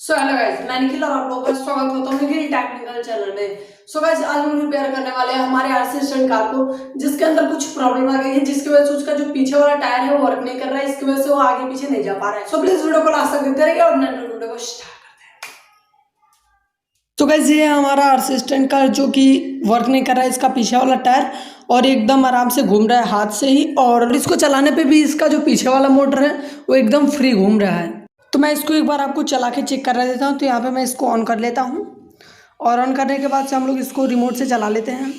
So hello guys, मैं निखिल और आप लोगों का स्वागत होता हूँ निखिल टेक्निकल चैनल में। सो गाइस, आज हम रिपेयर करने वाले हैं हमारे असिस्टेंट कार को, जिसके अंदर कुछ प्रॉब्लम आ गई है, जिसकी वजह से उसका जो पीछे वाला टायर है वो वर्क नहीं कर रहा है। इसकी वजह से वो आगे पीछे नहीं जा पा रहा है। सो प्लीज वीडियो को लास्ट तक देखते रहिए और वीडियो को स्टार्ट करते हैं। तो गाइस, ये हमारा असिस्टेंट कार जो कि वर्क नहीं कर रहा है, इसका पीछे वाला टायर, और एकदम आराम से घूम रहा है हाथ से ही, और इसको चलाने पे भी इसका जो पीछे वाला मोटर है वो एकदम फ्री घूम रहा है। तो मैं इसको एक बार आपको चला के चेक कर देता हूँ। तो यहाँ पे मैं इसको ऑन कर लेता हूँ, और ऑन करने के बाद से हम लोग इसको रिमोट से चला लेते हैं।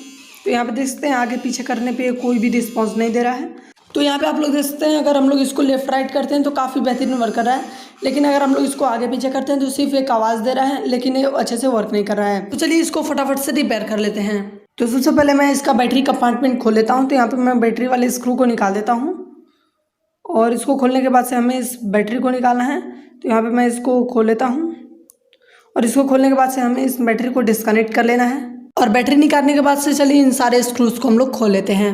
तो यहाँ पे देख सकते हैं आगे पीछे करने पे कोई भी रिस्पॉन्स नहीं दे रहा है। तो यहाँ पे आप लोग देख सकते हैं अगर हम लोग इसको लेफ्ट राइट करते हैं तो काफ़ी बेहतरीन वर्क कर रहा है, लेकिन अगर हम लोग इसको आगे पीछे करते हैं तो सिर्फ एक आवाज़ दे रहा है, लेकिन ये अच्छे से वर्क नहीं कर रहा है। तो चलिए इसको फटाफट से रिपेयर कर लेते हैं। तो सबसे पहले मैं इसका बैटरी कंपार्टमेंट खोल लेता हूँ। तो यहाँ पर मैं बैटरी वाले स्क्रू को निकाल देता हूँ, और इसको खोलने के बाद से हमें इस बैटरी को निकालना है। तो यहाँ पे मैं इसको खोल लेता हूँ, और इसको खोलने के बाद से हमें इस बैटरी को डिस्कनेक्ट कर लेना है। और बैटरी निकालने के बाद से चलिए इन सारे स्क्रूज को हम लोग खोल लेते हैं।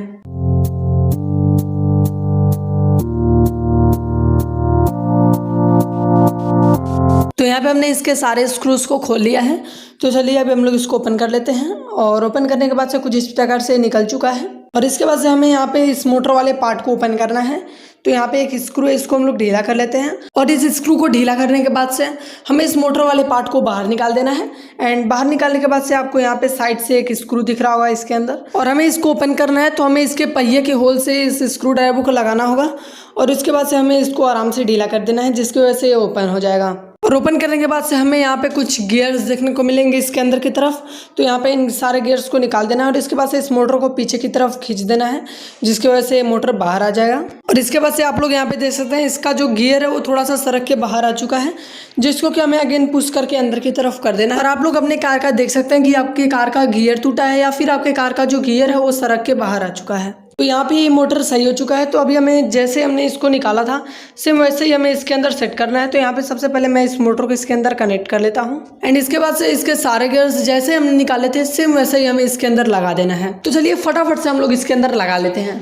तो यहाँ पे हमने इसके सारे स्क्रूज को खोल लिया है। तो चलिए अभी हम लोग इसको ओपन कर लेते हैं, और ओपन करने के बाद से कुछ इस प्रकार से निकल चुका है। और इसके बाद से हमें यहाँ पे इस मोटर वाले पार्ट को ओपन करना है। तो यहाँ पे एक स्क्रू है, इसको हम लोग ढीला कर लेते हैं, और इस स्क्रू को ढीला करने के बाद से हमें इस मोटर वाले पार्ट को बाहर निकाल देना है। एंड बाहर निकालने के बाद से आपको यहाँ पे साइड से एक स्क्रू दिख रहा होगा इसके अंदर, और हमें इसको ओपन करना है। तो हमें इसके पहिए के होल से इस स्क्रू ड्राइवर को लगाना होगा, और उसके बाद से हमें इसको आराम से ढीला कर देना है, जिसकी वजह से ये ओपन हो जाएगा। और ओपन करने के बाद से हमें यहाँ पे कुछ गियर्स देखने को मिलेंगे इसके अंदर की तरफ। तो यहाँ पे इन सारे गियर्स को निकाल देना है, और इसके बाद से इस मोटर को पीछे की तरफ खींच देना है, जिसकी वजह से मोटर बाहर आ जाएगा। और इसके बाद से आप लोग यहाँ पे देख सकते हैं इसका जो गियर है वो थोड़ा सा सरक के बाहर आ चुका है, जिसको कि हमें अगेन पुश करके अंदर की तरफ कर देना है। और आप लोग अपने कार का देख सकते हैं कि आपके कार का गियर टूटा है, या फिर आपके कार का जो गियर है वो सरक के बाहर आ चुका है। तो यहाँ पे ये मोटर सही हो चुका है। तो अभी हमें जैसे हमने इसको निकाला था सेम वैसे ही हमें इसके अंदर सेट करना है। तो यहाँ पे सबसे पहले मैं इस मोटर को इसके अंदर कनेक्ट कर लेता हूँ, एंड इसके बाद से इसके सारे गियर्स जैसे हमने निकाले थे सेम वैसे ही हमें इसके अंदर लगा देना है। तो चलिए फटाफट से हम लोग इसके अंदर लगा लेते हैं।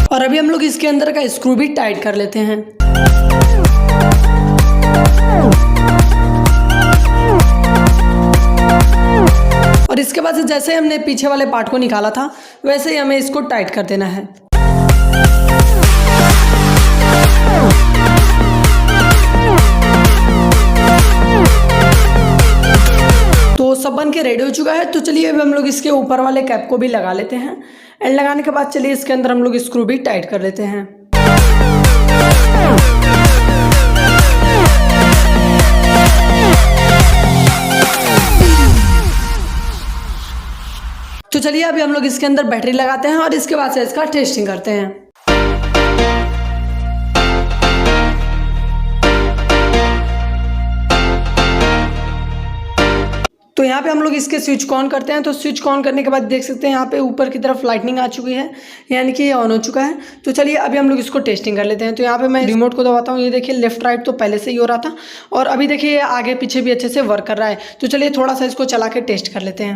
और अभी हम लोग इसके अंदर का स्क्रू भी टाइट कर लेते हैं। और इसके बाद से जैसे हमने पीछे वाले पार्ट को निकाला था वैसे ही हमें इसको टाइट कर देना है। तो सब बन के रेडी हो चुका है। तो चलिए अब हम लोग इसके ऊपर वाले कैप को भी लगा लेते हैं, एंड लगाने के बाद चलिए इसके अंदर हम लोग स्क्रू भी टाइट कर लेते हैं। तो चलिए अभी हम लोग इसके अंदर बैटरी लगाते हैं, और इसके बाद से इसका टेस्टिंग करते हैं। तो यहाँ पे हम लोग इसके स्विच को ऑन करते हैं। तो स्विच को ऑन करने के बाद देख सकते हैं यहाँ पे ऊपर की तरफ लाइटनिंग आ चुकी है, यानी कि ये ऑन हो चुका है। तो चलिए अभी हम लोग इसको टेस्टिंग कर लेते हैं। तो यहाँ पे मैं रिमोट को दबाता हूँ, ये देखिए लेफ्ट राइट तो पहले से ही हो रहा था, और अभी देखिए ये आगे पीछे भी अच्छे से वर्क कर रहा है। तो चलिए थोड़ा सा इसको चला के टेस्ट कर लेते हैं।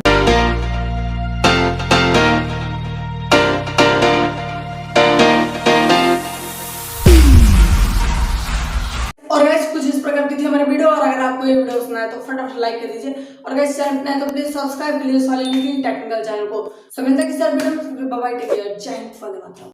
और गाइस, कुछ इस प्रकार की थी हमारी वीडियो, और अगर आपको ये वीडियो पसंद आए तो फटाफट लाइक कर दीजिए, और गाइस चैनल पे नए तो प्लीज सब्सक्राइब कर लीजिए साले टेक्निकल चैनल को। समझता कि sir video bye bye, take care, जय हिंद, वंदे मातरम।